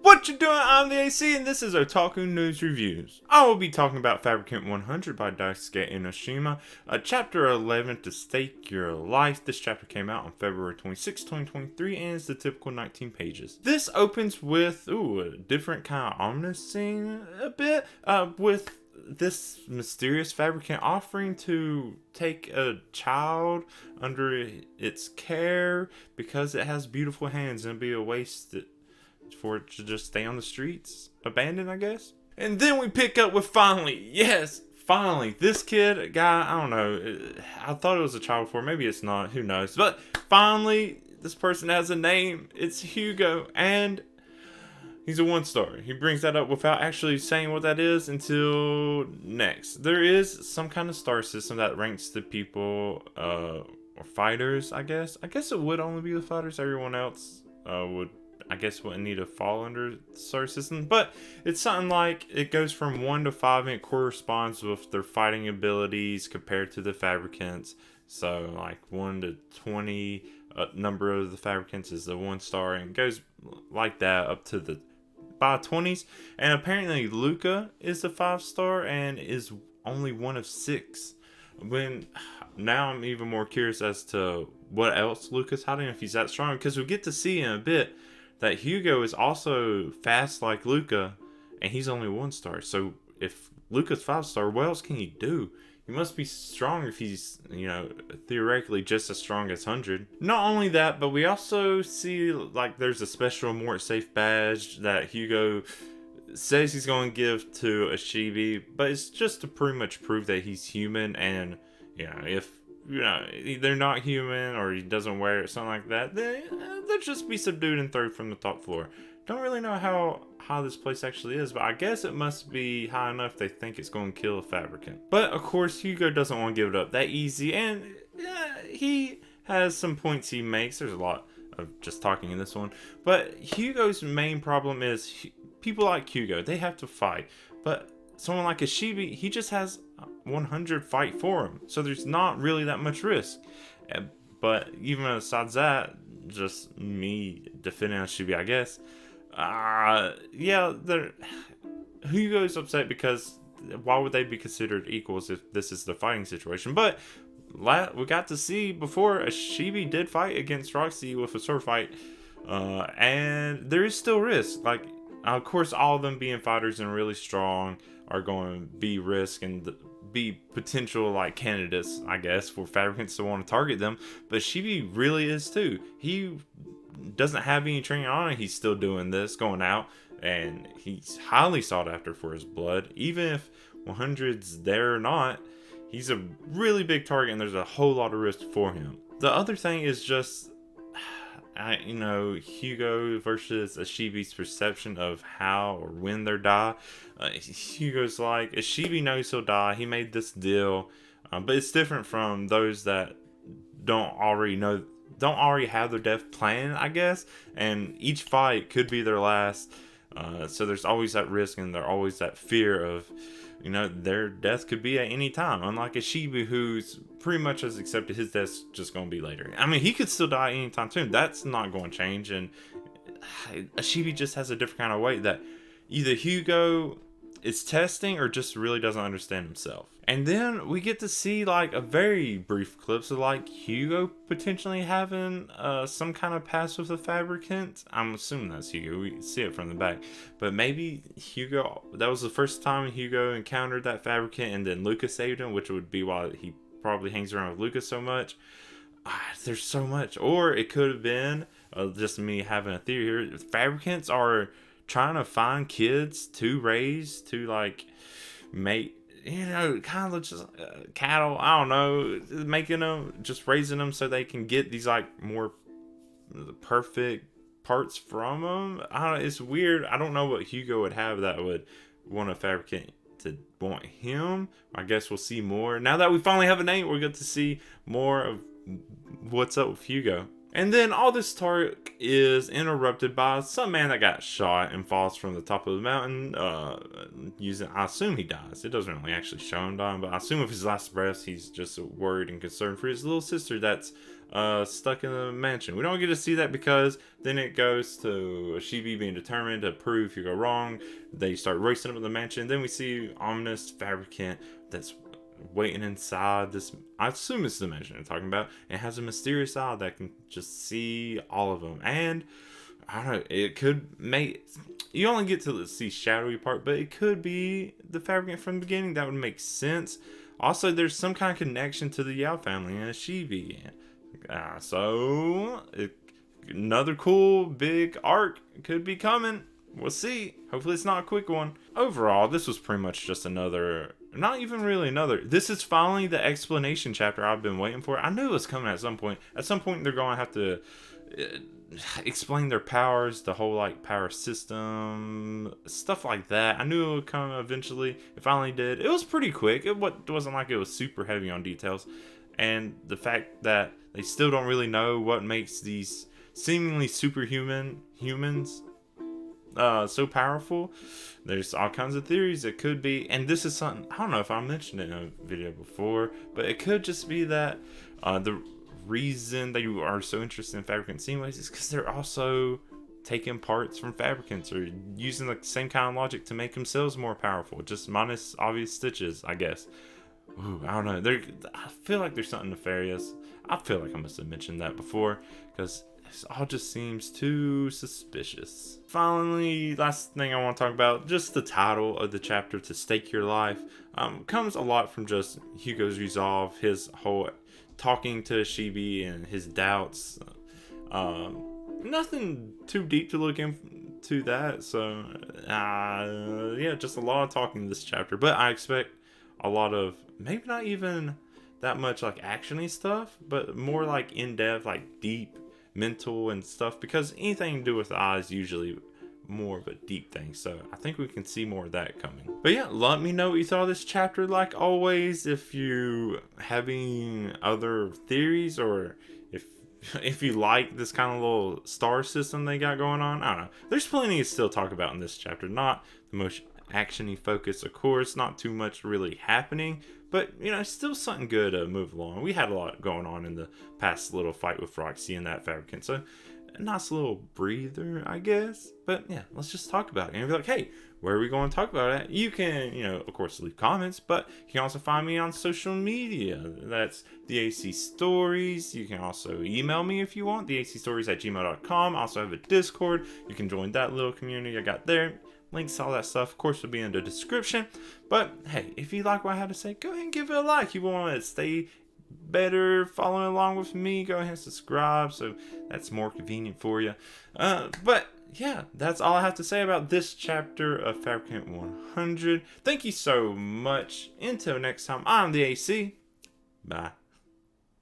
What you doing? I'm the AC, and this is Otaku News Reviews. I will be talking about Fabricant 100 by Daisuke Enoshima, Chapter 11, To Stake Your Life. This chapter came out on February 26, 2023, and is the typical 19 pages. This opens with, a different kind of ominous scene, a bit, with this mysterious Fabricant offering to take a child under its care because it has beautiful hands and be a waste for it to just stay on the streets, abandoned, I guess. And then we pick up with finally, this guy, I don't know, I thought it was a child before, maybe it's not, who knows, but finally, this person has a name. It's Hugo, and he's a 1-star. He brings that up without actually saying what that is until next. There is some kind of star system that ranks the people, or fighters, I guess. I guess it would only be the fighters. Everyone else wouldn't need to fall under the star system. But it's something like it goes from 1 to 5 and it corresponds with their fighting abilities compared to the Fabricants. So like 1 to 20 number of the Fabricants is the 1-star, and it goes like that up to the by 20s. And apparently Luca is a 5-star and is only one of 6. Now I'm even more curious as to what else Luca's hiding if he's that strong, because we get to see in a bit that Hugo is also fast like Luca, and he's only 1-star. So if Luca's 5-star, what else can he do? He must be strong if he's, theoretically just as strong as 100. Not only that, but we also see like there's a special Mort Safe badge that Hugo says he's going to give to Ashibi, but it's just to pretty much prove that he's human, and if they're not human or he doesn't wear it, something like that, they'll just be subdued and thrown from the top floor. Don't really know how high this place actually is, but I guess it must be high enough they think it's going to kill a Fabricant. But of course, Hugo doesn't want to give it up that easy, and he has some points he makes. There's a lot of just talking in this one, but Hugo's main problem is people like Hugo, they have to fight, but someone like Ashibi, he just has 100 fight for him, so there's not really that much risk. But even besides that, just me defending Ashibi, I guess. Hugo's upset because why would they be considered equals if this is the fighting situation? But we got to see before Ashibi did fight against Roxy with a sword fight, and there is still risk. Like, of course, all of them being fighters and really strong are going to be risk and be potential like candidates, I guess, for Fabricants to want to target them. But Ashibi really is too. He doesn't have any training on it. He's still doing this, going out, and he's highly sought after for his blood. Even if 100's there or not, he's a really big target, and there's a whole lot of risk for him. The other thing is just, Hugo versus Ashibi's perception of how or when they'll die. Hugo's like, Ashibi knows he'll die. He made this deal, but it's different from those that don't already have their death planned, I guess. And each fight could be their last. So there's always that risk, and there's always that fear of, their death could be at any time. Unlike Ashibi, who's pretty much has accepted his death's just going to be later. I mean, he could still die anytime soon. That's not going to change. And Ashibi just has a different kind of weight that either Hugo is testing or just really doesn't understand himself. And then we get to see like a very brief clips of like Hugo potentially having some kind of past with a Fabricant. I'm assuming that's Hugo. We see it from the back. But maybe Hugo, that was the first time Hugo encountered that Fabricant, and then Luca saved him, which would be why he probably hangs around with Luca so much. There's so much. Or it could have been just me having a theory here. Fabricants are trying to find kids to raise, to like make, kind of just cattle. I don't know, making them, just raising them so they can get these like more perfect parts from them. I don't know, it's weird. I don't know what Hugo would have that would want a Fabricant to want him. I guess we'll see more. Now that we finally have a name, we're going to see more of what's up with Hugo. And then all this talk is interrupted by some man that got shot and falls from the top of the mountain. I assume he dies. It doesn't really actually show him dying, but I assume with his last breath, he's just worried and concerned for his little sister that's stuck in the mansion. We don't get to see that because then it goes to Shibi being determined to prove you go wrong. They start racing up to the mansion. Then we see ominous Fabricant that's waiting inside this, I assume it's the mansion they're talking about. It has a mysterious eye that can just see all of them. And I don't know, it could make, you only get to see shadowy part, but it could be the Fabricant from the beginning. That would make sense. Also, there's some kind of connection to the Yao family and Shibi. So another cool big arc could be coming. We'll see. Hopefully it's not a quick one. Overall, this was pretty much just another, not even really another, this is finally the explanation chapter I've been waiting for. I knew it was coming at some point. At some point they're going to have to explain their powers, the whole like power system, stuff like that. I knew it would come eventually. It finally did. It was pretty quick. It wasn't like it was super heavy on details. And the fact that they still don't really know what makes these seemingly superhuman humans so powerful. There's all kinds of theories. It could be, and this is something, I don't know if I mentioned it in a video before, but it could just be that the reason that you are so interested in Fabricant Seamways is because they're also taking parts from Fabricants or using the same kind of logic to make themselves more powerful, just minus obvious stitches, I guess. Ooh, I don't know. I feel like there's something nefarious. I feel like I must have mentioned that before because this all just seems too suspicious. Finally, last thing I want to talk about, just the title of the chapter, To Stake Your Life, comes a lot from just Hugo's resolve, his whole talking to Shibi and his doubts. Nothing too deep to look into that, so yeah, just a lot of talking in this chapter, but I expect a lot of, maybe not even that much like actiony stuff, but more like in-depth, like deep mental and stuff, because anything to do with the eyes usually more of a deep thing, so I think we can see more of that coming. But yeah, let me know what you thought of this chapter. Like always, if you having other theories, or if you like this kind of little star system they got going on, I don't know, there's plenty to still talk about in this chapter. Not the most actiony focus, of course, not too much really happening, but you know, still something good to move along. We had a lot going on in the past little fight with Roxy and that Fabricant, so a nice little breather, I guess. But yeah, let's just talk about it and be like, hey, where are we going to talk about it? You can, you know, of course, leave comments, but you can also find me on social media. That's the AC Stories. You can also email me if you want, theacstories@gmail.com. I also have a Discord. You can join that little community I got there. Links, all that stuff, of course, will be in the description. But hey, if you like what I had to say, go ahead and give it a like. You want to stay better following along with me, go ahead and subscribe, so that's more convenient for you. But yeah, that's all I have to say about this chapter of Fabricant 100. Thank you so much. Until next time, I'm the AC. Bye.